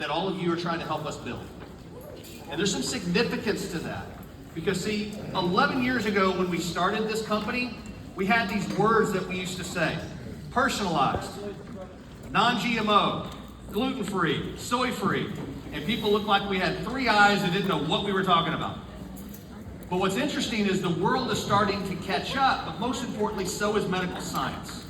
that all of you are trying to help us build. And there's some significance to that. Because see, 11 years ago when we started this company, we had these words that we used to say. Personalized, non-GMO, gluten-free, soy-free. And people looked like we had three eyes and didn't know what we were talking about. But what's interesting is the world is starting to catch up, but most importantly, so is medical science.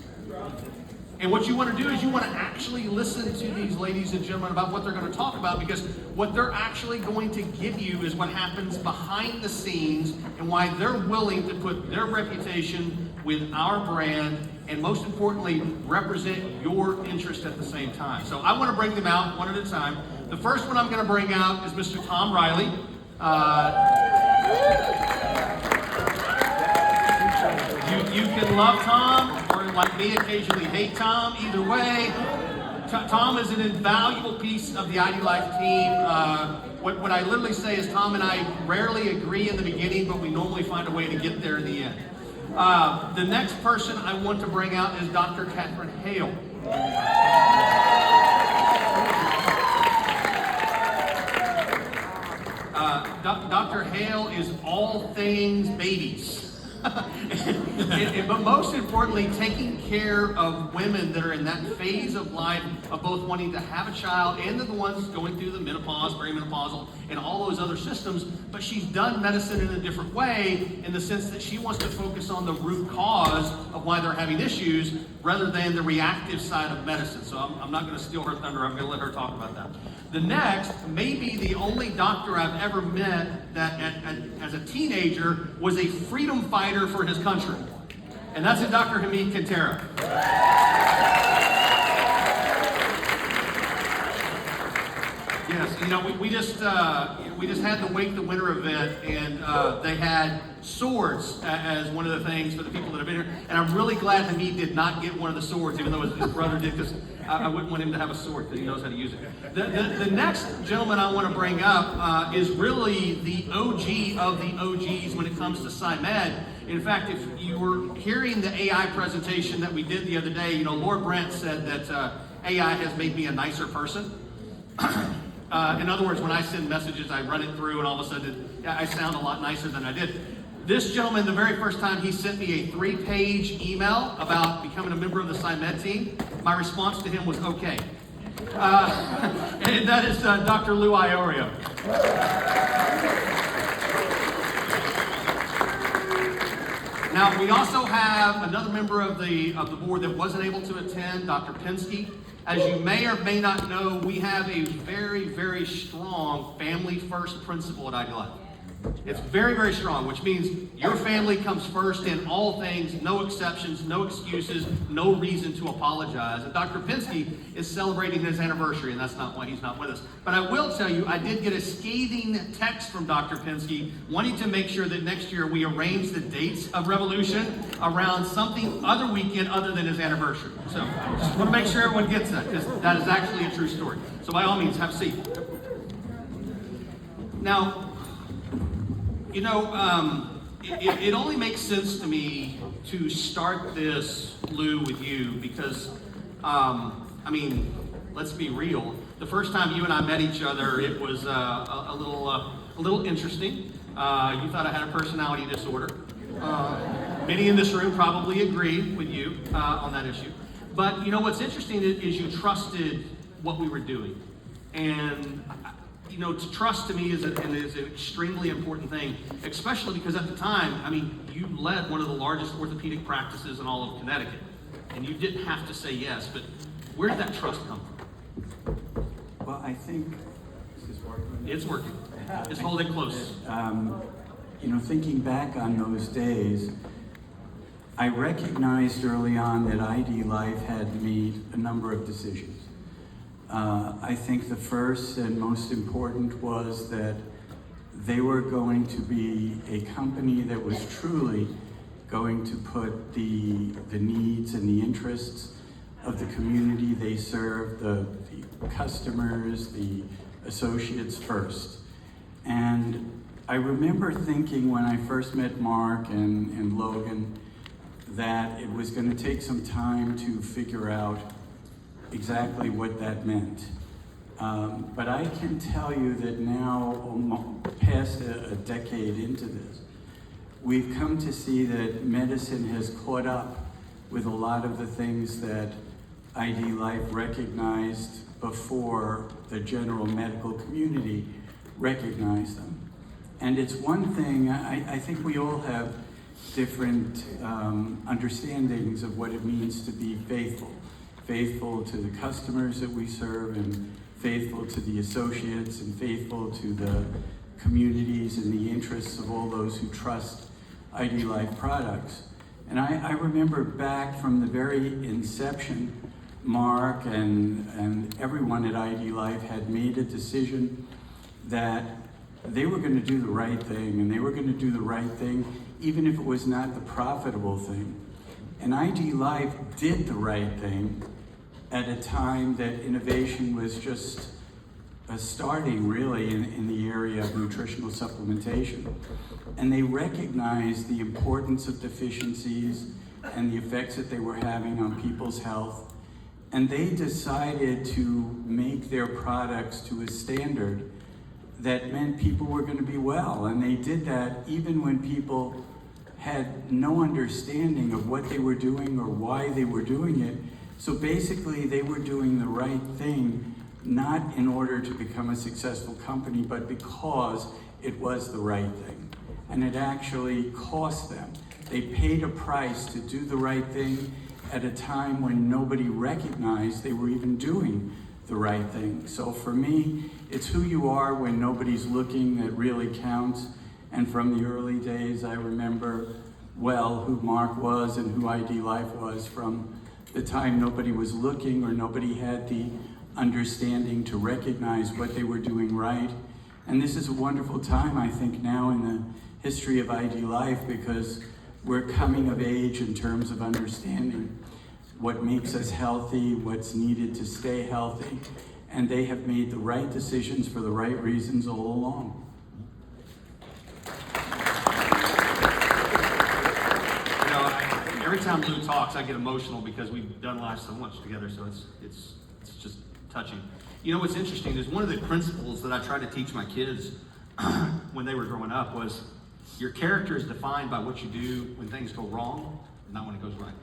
And what you want to do is you want to actually listen to these ladies and gentlemen about what they're going to talk about, because what they're actually going to give you is what happens behind the scenes and why they're willing to put their reputation with our brand and most importantly, represent your interest at the same time. So I want to bring them out one at a time. The first one I'm going to bring out is Mr. Tom Riley. You can love Tom, or like me, occasionally hate Tom. Either way, Tom is an invaluable piece of the IDLife team. What I literally say is Tom and I rarely agree in the beginning, but we normally find a way to get there in the end. The next person I want to bring out is Dr. Catherine Hale. Dr. Hale is all things babies. But most importantly, taking care of women that are in that phase of life of both wanting to have a child and the ones going through the menopause, perimenopausal, and all those other systems. But she's done medicine in a different way, in the sense that she wants to focus on the root cause of why they're having issues rather than the reactive side of medicine. So I'm not going to steal her thunder. I'm going to let her talk about that. The next, maybe the only doctor I've ever met that as a teenager was a freedom fighter for his country. And that's Dr. Hamid Kantara. Yes, you know, we just had the Wake the Winter event, and they had swords as one of the things for the people that have been here. And I'm really glad Hamid did not get one of the swords, even though his brother did, because I wouldn't want him to have a sword because he knows how to use it. The next gentleman I want to bring up is really the OG of the OGs when it comes to SciMed. In fact, if you were hearing the AI presentation that we did the other day, you know, Lord Brent said that AI has made me a nicer person. In other words, when I send messages, I run it through, and all of a sudden, I sound a lot nicer than I did. This gentleman, the very first time he sent me a 3-page email about becoming a member of the SciMed team, my response to him was okay. And that is Dr. Lou Iorio. Now, we also have another member of the board that wasn't able to attend, Dr. Penske. As you may or may not know, we have a very, very strong family-first principle at IDLife. It's very, very strong, which means your family comes first in all things, no exceptions, no excuses, no reason to apologize. And Dr. Penske is celebrating his anniversary, and that's not why he's not with us. But I will tell you, I did get a scathing text from Dr. Penske wanting to make sure that next year we arrange the dates of Revolution around something other weekend other than his anniversary. So just want to make sure everyone gets that, because that is actually a true story. So by all means, have a seat. Now, you know, it only makes sense to me to start this, Lou, with you, because, I mean, let's be real. The first time you and I met each other, it was a little interesting. You thought I had a personality disorder. Many in this room probably agree with you on that issue. But you know what's interesting is you trusted what we were doing, and you know, trust to me is an extremely important thing, especially because at the time, I mean, you led one of the largest orthopedic practices in all of Connecticut, and you didn't have to say yes, but where did that trust come from? Well, I think, is this working? It's working. Just hold it close. You know, thinking back on those days, I recognized early on that IDLife had made a number of decisions. I think the first and most important was that they were going to be a company that was truly going to put the needs and the interests of the community they serve, the customers, the associates first. And I remember thinking when I first met Mark and Logan that it was going to take some time to figure out exactly what that meant. But I can tell you that now, past a decade into this, we've come to see that medicine has caught up with a lot of the things that IDLife recognized before the general medical community recognized them. And it's one thing, I think we all have different understandings of what it means to be faithful. Faithful to the customers that we serve, and faithful to the associates, and faithful to the communities and the interests of all those who trust IDLife products. And I remember back from the very inception, Mark and everyone at IDLife had made a decision that they were going to do the right thing, and they were going to do the right thing even if it was not the profitable thing. And IDLife did the right thing at a time that innovation was just starting really in the area of nutritional supplementation. And they recognized the importance of deficiencies and the effects that they were having on people's health. And they decided to make their products to a standard that meant people were going to be well. And they did that even when people had no understanding of what they were doing or why they were doing it. So basically, they were doing the right thing, not in order to become a successful company, but because it was the right thing. And it actually cost them. They paid a price to do the right thing at a time when nobody recognized they were even doing the right thing. So for me, it's who you are when nobody's looking that really counts. And from the early days, I remember well who Mark was and who IDLife was from the time nobody was looking or nobody had the understanding to recognize what they were doing right. And this is a wonderful time, I think, now in the history of IDLife, because we're coming of age in terms of understanding what makes us healthy, what's needed to stay healthy, and they have made the right decisions for the right reasons all along. You know, every time Lou talks, I get emotional because we've done life so much together, so it's just touching. You know what's interesting is one of the principles that I try to teach my kids when they were growing up was your character is defined by what you do when things go wrong, not when it goes right.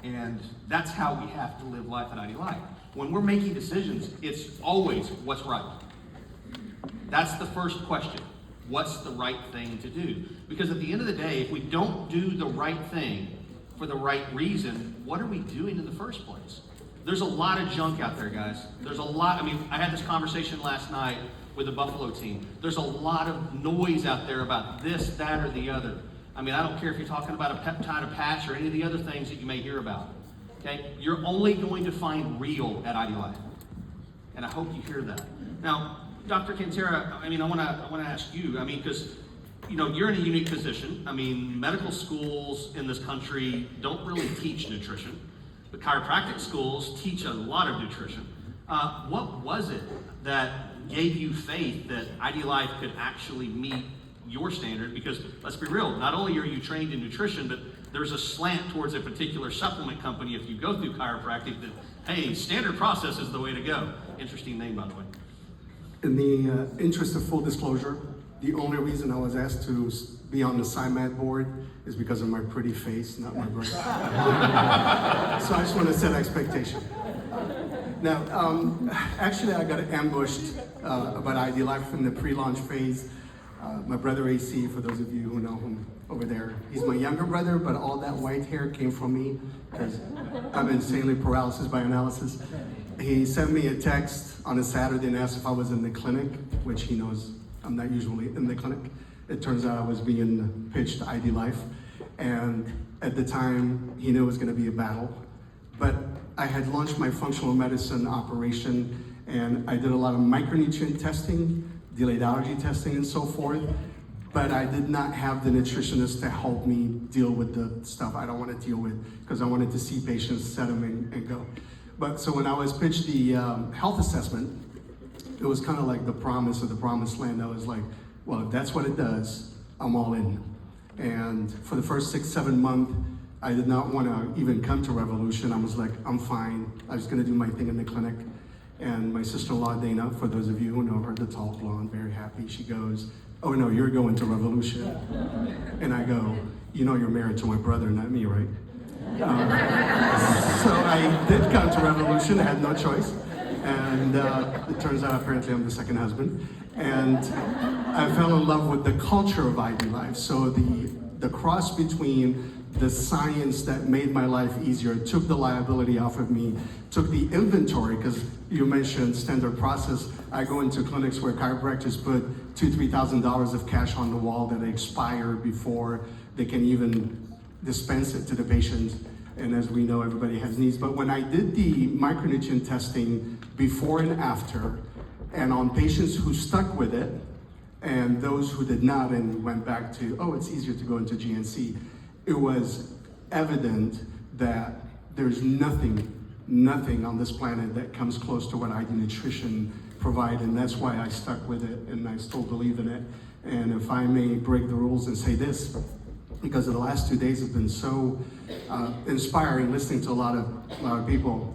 And that's how we have to live life at IDLife. When we're making decisions, it's always what's right. That's the first question. What's the right thing to do? Because at the end of the day, if we don't do the right thing for the right reason, what are we doing in the first place? There's a lot of junk out there, guys. There's a lot. I mean, I had this conversation last night with the Buffalo team. There's a lot of noise out there about this, that, or the other. I mean, I don't care if you're talking about a peptide, a patch, or any of the other things that you may hear about. Okay? You're only going to find real at IDLife. And I hope you hear that. Now, Dr. Cantera, I mean, I want to ask you, I mean, because, you know, you're in a unique position. I mean, medical schools in this country don't really teach nutrition. But chiropractic schools teach a lot of nutrition. What was it that gave you faith that IDLife could actually meet your standard? Because let's be real, not only are you trained in nutrition, but there's a slant towards a particular supplement company if you go through chiropractic that, hey, standard process is the way to go. Interesting name, by the way. In the interest of full disclosure, the only reason I was asked to be on the SciMed board is because of my pretty face, not my brain. So I just want to set expectation. Now, actually I got ambushed about IDLife in the pre-launch phase. My brother AC, for those of you who know him over there, he's my younger brother, but all that white hair came from me because I'm insanely paralysis by analysis. He sent me a text on a Saturday and asked if I was in the clinic, which he knows I'm not usually in the clinic. It turns out I was being pitched to IDLife, and at the time he knew it was going to be a battle. But I had launched my functional medicine operation, and I did a lot of micronutrient testing, delayed allergy testing, and so forth. But I did not have the nutritionist to help me deal with the stuff I don't want to deal with, because I wanted to see patients, set them and go. But so when I was pitched the health assessment, it was kind of like the promise of the promised land. I was like, well, if that's what it does, I'm all in. And for the first 6-7 months, I did not want to even come to Revolution. I was like, I'm fine. I was going to do my thing in the clinic. And my sister-in-law, Dana, for those of you who know her, the tall blonde, very happy, she goes, "Oh no, you're going to Revolution." And I go, "You know you're married to my brother, not me, right?" So I did come to Revolution, I had no choice. And it turns out apparently I'm the second husband. And I fell in love with the culture of IDLife. So the cross between the science that made my life easier, took the liability off of me, took the inventory, because you mentioned standard process. I go into clinics where chiropractors put $2,000-3,000 of cash on the wall that expire before they can even dispense it to the patient. And as we know, everybody has needs. But when I did the micronutrient testing before and after, and on patients who stuck with it, and those who did not and went back to, oh, it's easier to go into GNC, it was evident that there's nothing on this planet that comes close to what ID Nutrition provide, and that's why I stuck with it, and I still believe in it. And if I may break the rules and say this, because the last 2 days have been so inspiring, listening to a lot of people.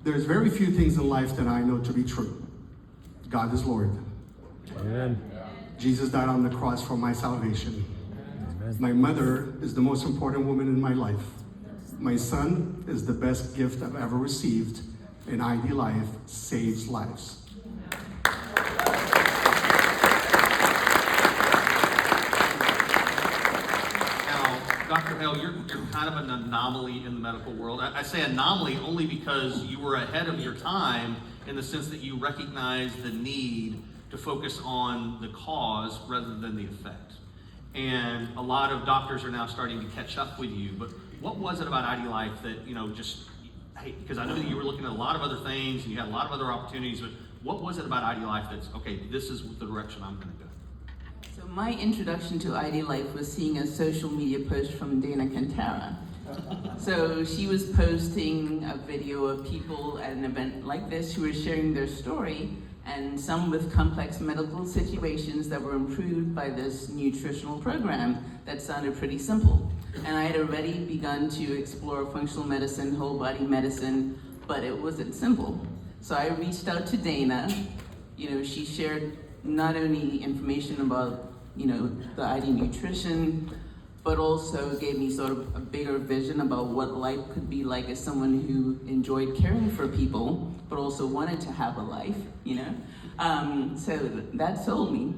There's very few things in life that I know to be true. God is Lord. Amen. Jesus died on the cross for my salvation. Amen. My mother is the most important woman in my life. My son is the best gift I've ever received, and IDLife saves lives. Dr. Hale, you're kind of an anomaly in the medical world. I say anomaly only because you were ahead of your time in the sense that you recognize the need to focus on the cause rather than the effect. And a lot of doctors are now starting to catch up with you. But what was it about IDLife that, just, hey, because I know that you were looking at a lot of other things and you had a lot of other opportunities, but what was it about IDLife that's, okay, this is the direction I'm going to go? So my introduction to IDLife was seeing a social media post from Dana Cantara. So she was posting a video of people at an event like this who were sharing their story, and some with complex medical situations that were improved by this nutritional program that sounded pretty simple. And I had already begun to explore functional medicine, whole body medicine, but it wasn't simple. So I reached out to Dana. She shared not only information about, the ID nutrition, but also gave me sort of a bigger vision about what life could be like as someone who enjoyed caring for people, but also wanted to have a life, So that sold me.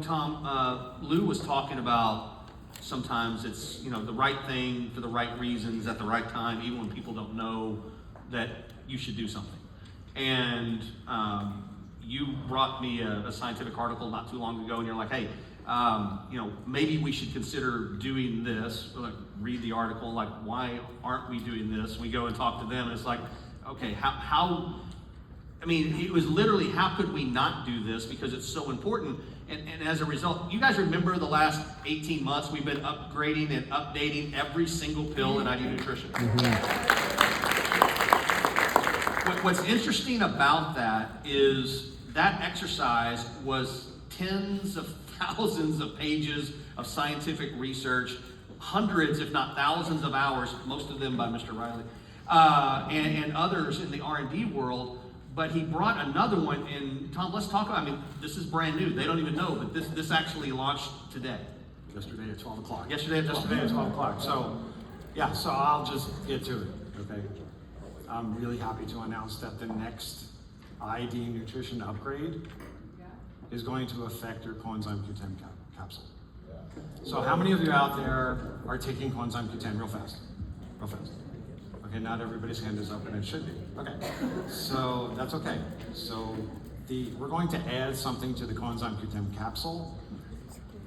Tom, Lou was talking about sometimes it's, the right thing for the right reasons at the right time, even when people don't know that you should do something. And you brought me a scientific article not too long ago, and you're like, hey, maybe we should consider doing this. We're like, read the article, like, why aren't we doing this? We go and talk to them, and it's like, okay, it was literally, how could we not do this? Because it's so important. And as a result, you guys remember the last 18 months, we've been upgrading and updating every single pill in ID Nutrition. Mm-hmm. What's interesting about that is that exercise was tens of thousands of pages of scientific research, hundreds, if not thousands of hours, most of them by Mr. Riley, and others in the R&D world. But he brought another one, and Tom, let's talk about, this is brand new. They don't even know, but this actually launched today. Yesterday at 12 o'clock. Yesterday at 12 o'clock. So I'll just get to it, okay? I'm really happy to announce that the next ID Nutrition upgrade is going to affect your coenzyme Q10 capsule. So how many of you out there are taking coenzyme Q10 real fast? Real fast. Okay, not everybody's hand is up, and it should be. Okay, so that's okay. So we're going to add something to the coenzyme Q10 capsule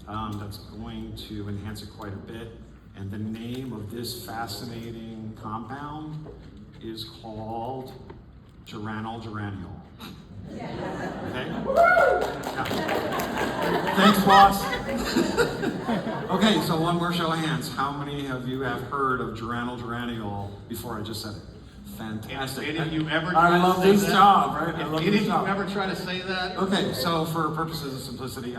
that's going to enhance it quite a bit. And the name of this fascinating compound is called geranyl. Okay? Yeah. Thanks, boss. Okay, so one more show of hands. How many of you have heard of geranyl before I just said it? Fantastic. Any of you ever I love this job, right? I If love any this of you job. ever try to say that? Okay, so for purposes of simplicity,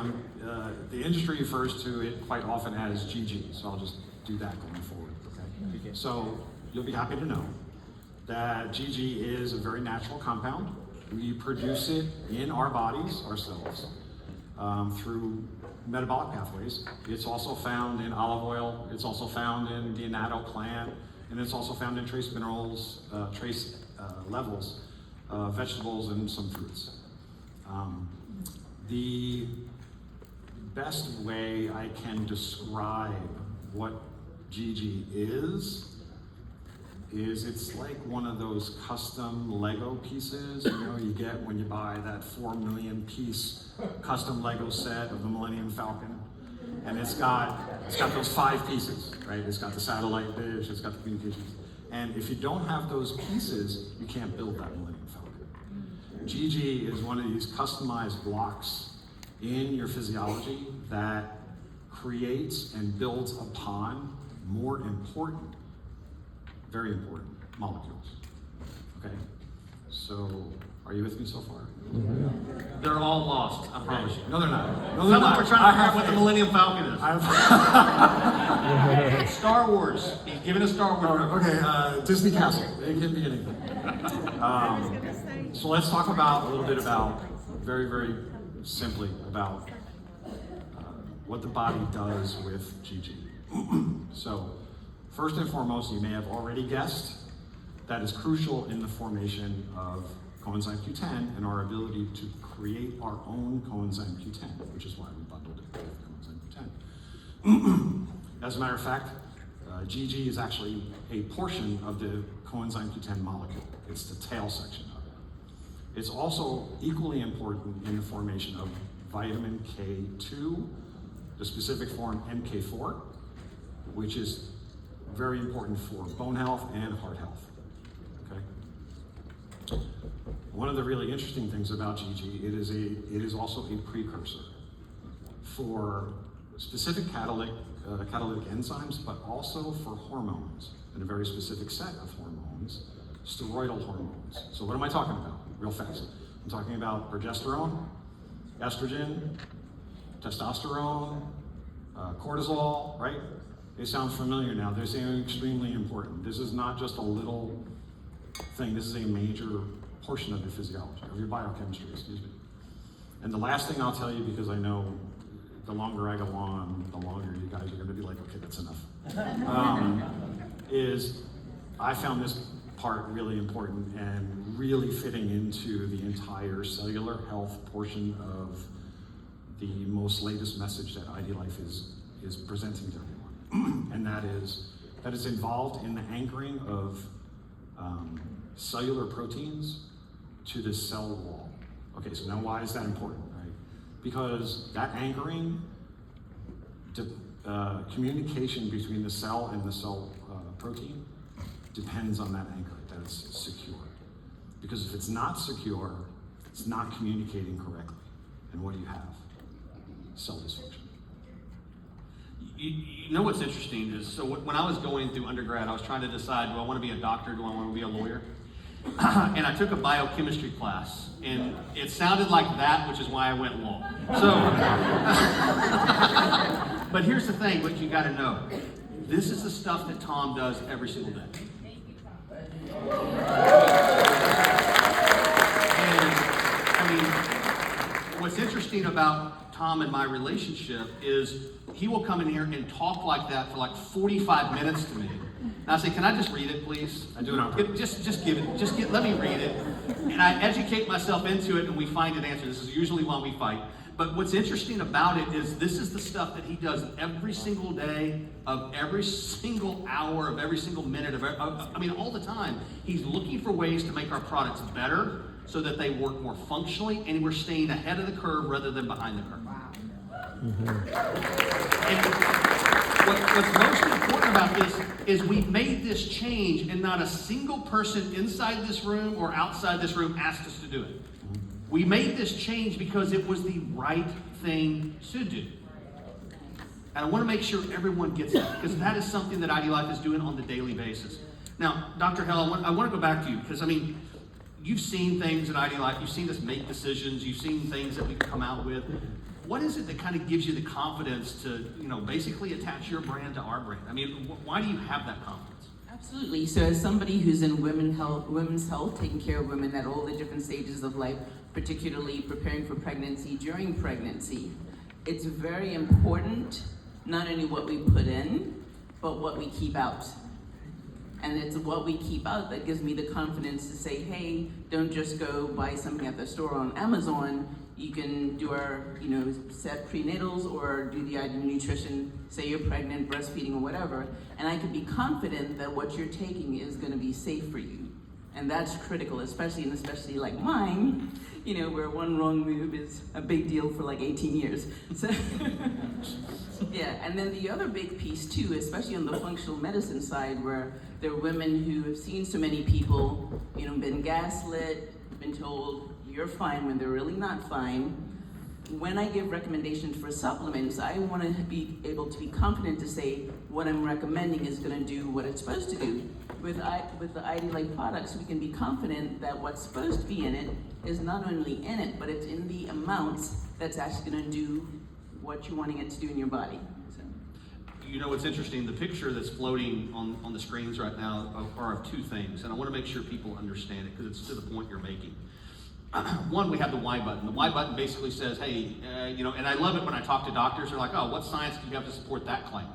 the industry refers to it quite often as GG, so I'll just do that going forward, okay? So you'll be happy to know that GG is a very natural compound. We produce it in our bodies ourselves through metabolic pathways. It's also found in olive oil, it's also found in the annatto plant, and it's also found in trace minerals, trace levels, vegetables, and some fruits. The best way I can describe what GG is it's like one of those custom Lego pieces, you get when you buy that 4 million piece custom Lego set of the Millennium Falcon. And it's got those 5 pieces, right? It's got the satellite dish, it's got the communications. And if you don't have those pieces, you can't build that Millennium Falcon. GG is one of these customized blocks in your physiology that creates and builds upon more important, very important molecules. Okay? So, are you with me so far? They're all lost, I promise you. No, they're not. No, Some they're of them not. are trying to figure out what the Millennium Falcon is. Star Wars. He's giving a Star Wars. Okay, Disney Castle. It can be anything. So let's talk about a little bit about, very, very simply, about what the body does with GG. So, first and foremost, you may have already guessed, that is crucial in the formation of coenzyme Q10 and our ability to create our own coenzyme Q10, which is why we bundled it with coenzyme Q10. As a matter of fact, GG is actually a portion of the coenzyme Q10 molecule. It's the tail section of it. It's also equally important in the formation of vitamin K2, the specific form MK4, which is very important for bone health and heart health. Okay. One of the really interesting things about GG, it is also a precursor for specific catalytic enzymes, but also for hormones, and a very specific set of hormones, steroidal hormones. So what am I talking about? Real fast. I'm talking about progesterone, estrogen, testosterone, cortisol, right? They sound familiar now. They're saying extremely important. This is not just a little thing. This is a major portion of your physiology, of your biochemistry, excuse me. And the last thing I'll tell you, because I know the longer I go on, the longer you guys are going to be like, okay, that's enough, is I found this part really important and really fitting into the entire cellular health portion of the most latest message that IDLife is presenting to everyone. And that is involved in the anchoring of cellular proteins to the cell wall. Okay, so now why is that important, right? Because that anchoring, communication between the cell and the cell protein depends on that anchor, that it's secure. Because if it's not secure, it's not communicating correctly. And what do you have? Cell dysfunction. You know what's interesting is, so when I was going through undergrad, I was trying to decide, do I want to be a doctor, do I want to be a lawyer? And I took a biochemistry class, and it sounded like that, which is why I went law. So, but here's the thing, what you got to know. This is the stuff that Tom does every single day. And, I mean, what's interesting about Tom and my relationship is he will come in here and talk like that for like 45 minutes to me. And I say, can I just read it, please? I do it on purpose. Let me read it. And I educate myself into it and we find an answer. This is usually why we fight. But what's interesting about it is this is the stuff that he does every single day, of every single hour, of every single minute, all the time. He's looking for ways to make our products better so that they work more functionally, and we're staying ahead of the curve rather than behind the curve. Wow. And what's most important about this is we've made this change, and not a single person inside this room or outside this room asked us to do it. We made this change because it was the right thing to do. And I want to make sure everyone gets that, because that is something that IDLife is doing on the daily basis. Now, Dr. Hell, I want to go back to you, because you've seen things at IDLife, you've seen us make decisions, you've seen things that we can come out with. What is it that kind of gives you the confidence to, basically attach your brand to our brand? Why do you have that confidence? Absolutely. So as somebody who's in women's health, taking care of women at all the different stages of life, particularly preparing for pregnancy, during pregnancy, it's very important not only what we put in, but what we keep out. And it's what we keep out that gives me the confidence to say, hey, don't just go buy something at the store on Amazon. You can do our, set prenatals or do the ideal nutrition, say you're pregnant, breastfeeding, or whatever, and I can be confident that what you're taking is going to be safe for you. And that's critical, especially in a specialty like mine, where one wrong move is a big deal for like 18 years. So, yeah, and then the other big piece too, especially on the functional medicine side, where there are women who have seen so many people, been gaslit, been told, you're fine when they're really not fine. When I give recommendations for supplements, I want to be able to be confident to say what I'm recommending is going to do what it's supposed to do. With the IDLife products, we can be confident that what's supposed to be in it is not only in it, but it's in the amounts that's actually going to do what you're wanting it to do in your body. So. What's interesting, the picture that's floating on the screens right now are of two things, and I want to make sure people understand it because it's to the point you're making. One, we have the Y button. The Y button basically says, hey, and I love it when I talk to doctors. They're like, oh, what science do you have to support that claim?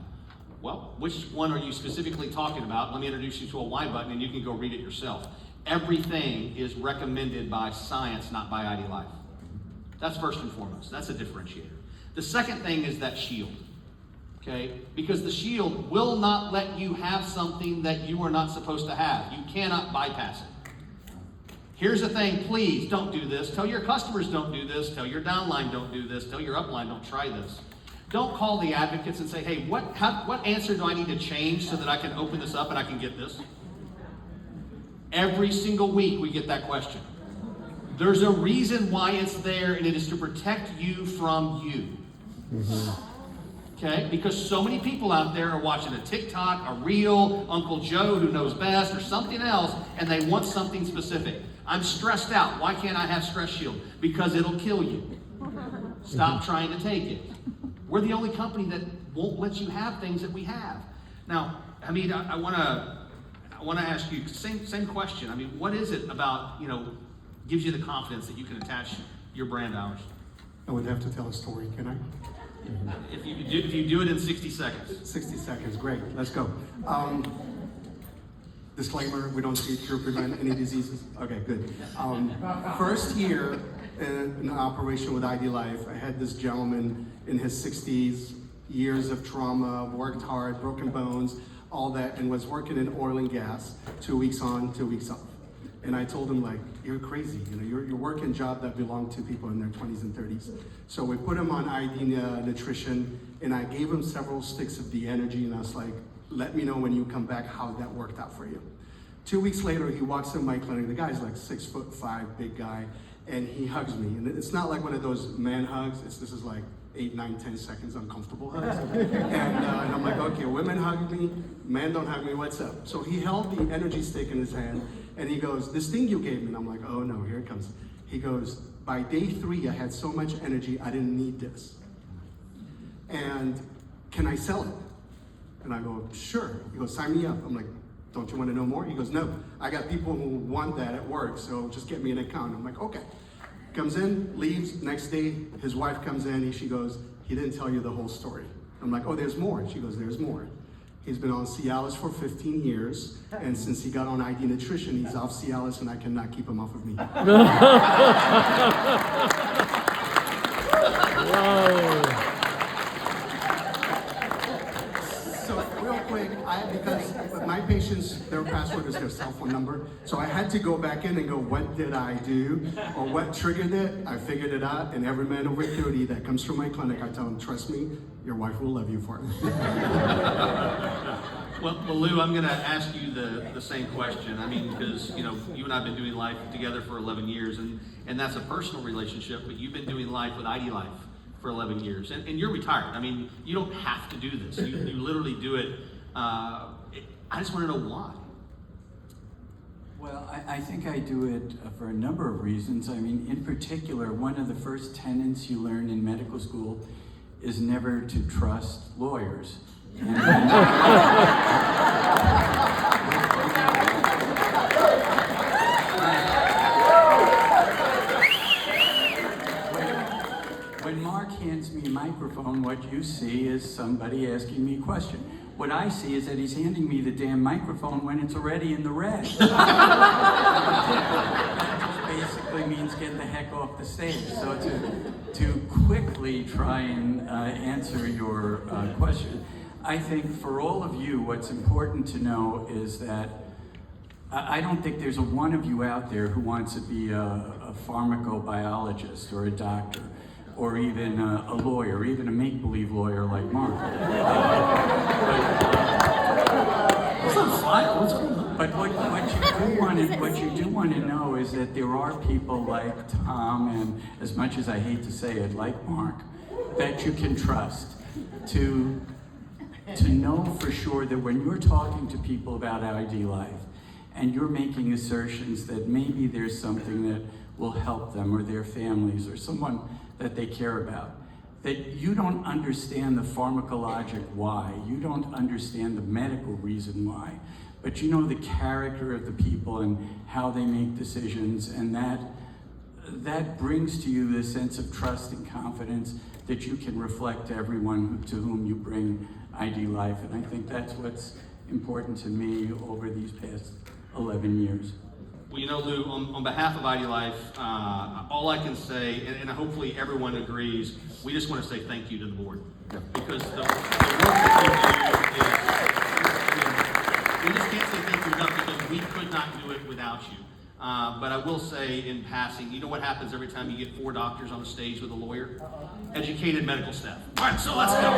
Well, which one are you specifically talking about? Let me introduce you to a Y button and you can go read it yourself. Everything is recommended by science, not by IDLife. That's first and foremost. That's a differentiator. The second thing is that shield, okay? Because the shield will not let you have something that you are not supposed to have. You cannot bypass it. Here's the thing, please don't do this. Tell your customers don't do this. Tell your downline don't do this. Tell your upline don't try this. Don't call the advocates and say, hey, what answer do I need to change so that I can open this up and I can get this? Every single week we get that question. There's a reason why it's there, and it is to protect you from you. Okay? Because so many people out there are watching a TikTok, a reel, Uncle Joe who knows best, or something else, and they want something specific. I'm stressed out. Why can't I have Stress Shield? Because it'll kill you. Stop trying to take it. We're the only company that won't let you have things that we have. Now, I want to ask you same question. What is it about gives you the confidence that you can attach your brand to ours? I would have to tell a story, can I? If you do it in 60 seconds. 60 seconds, great, let's go. Disclaimer, we don't treat or prevent any diseases. Okay, good. First year in operation with IDLife, I had this gentleman in his 60s, years of trauma, worked hard, broken bones, all that, and was working in oil and gas, 2 weeks on, 2 weeks off. And I told him, you're crazy. You're working job that belonged to people in their 20s and 30s. So we put him on ID nutrition, and I gave him several sticks of the energy, and I was like, let me know when you come back how that worked out for you. 2 weeks later, he walks in my clinic. The guy's like 6'5", big guy, and he hugs me. And it's not like one of those man hugs. This is like 8, 9, 10 seconds uncomfortable hugs. And I'm like, okay, women hug me, men don't hug me, what's up? So he held the energy stick in his hand, and he goes, this thing you gave me. And I'm like, oh no, here it comes. He goes, by day 3, I had so much energy, I didn't need this. And can I sell it? And I go, sure. He goes, sign me up. I'm like, don't you want to know more? He goes, no, I got people who want that at work, so just get me an account. I'm like, okay. Comes in, leaves, next day, his wife comes in, she goes, he didn't tell you the whole story. I'm like, oh, there's more. She goes, there's more. He's been on Cialis for 15 years, and since he got on ID Nutrition, he's off Cialis, and I cannot keep him off of me. Whoa. So real quick, because my patients, their password is their cell phone number, so I had to go back in and go, what did I do? Or what triggered it? I figured it out, and every man over 30 that comes through my clinic, I tell him, trust me, your wife will love you for it. Well, Lou, I'm going to ask you the same question. Because you and I have been doing life together for 11 years, and that's a personal relationship, but you've been doing life with IDLife for 11 years, and you're retired. You don't have to do this. You literally do it. I just want to know why. Well, I think I do it for a number of reasons. In particular, one of the first tenets you learn in medical school is never to trust lawyers. microphone, what you see is somebody asking me a question. What I see is that he's handing me the damn microphone when it's already in the red. That just basically means get the heck off the stage. So to quickly try and answer your question, I think for all of you, what's important to know is that I don't think there's a one of you out there who wants to be a pharmacobiologist or a doctor or even a lawyer, even a make-believe lawyer like Mark. But what you do want to know is that there are people like Tom, and as much as I hate to say it, like Mark, that you can trust to know for sure that when you're talking to people about IDLife and you're making assertions that maybe there's something that will help them or their families or someone that they care about, that you don't understand the pharmacologic why, you don't understand the medical reason why, but you know the character of the people and how they make decisions, and that brings to you this sense of trust and confidence that you can reflect to everyone to whom you bring IDLife. And I think that's what's important to me over these past 11 years. Well, you know, Lou, on behalf of IDLife, all I can say, and hopefully everyone agrees, we just want to say thank you to the board. Yeah. Because the work that you do is, we just can't say thank you enough because we could not do it without you. But I will say in passing, you know what happens every time you get 4 doctors on the stage with a lawyer? Educated medical staff. All right, so let's go.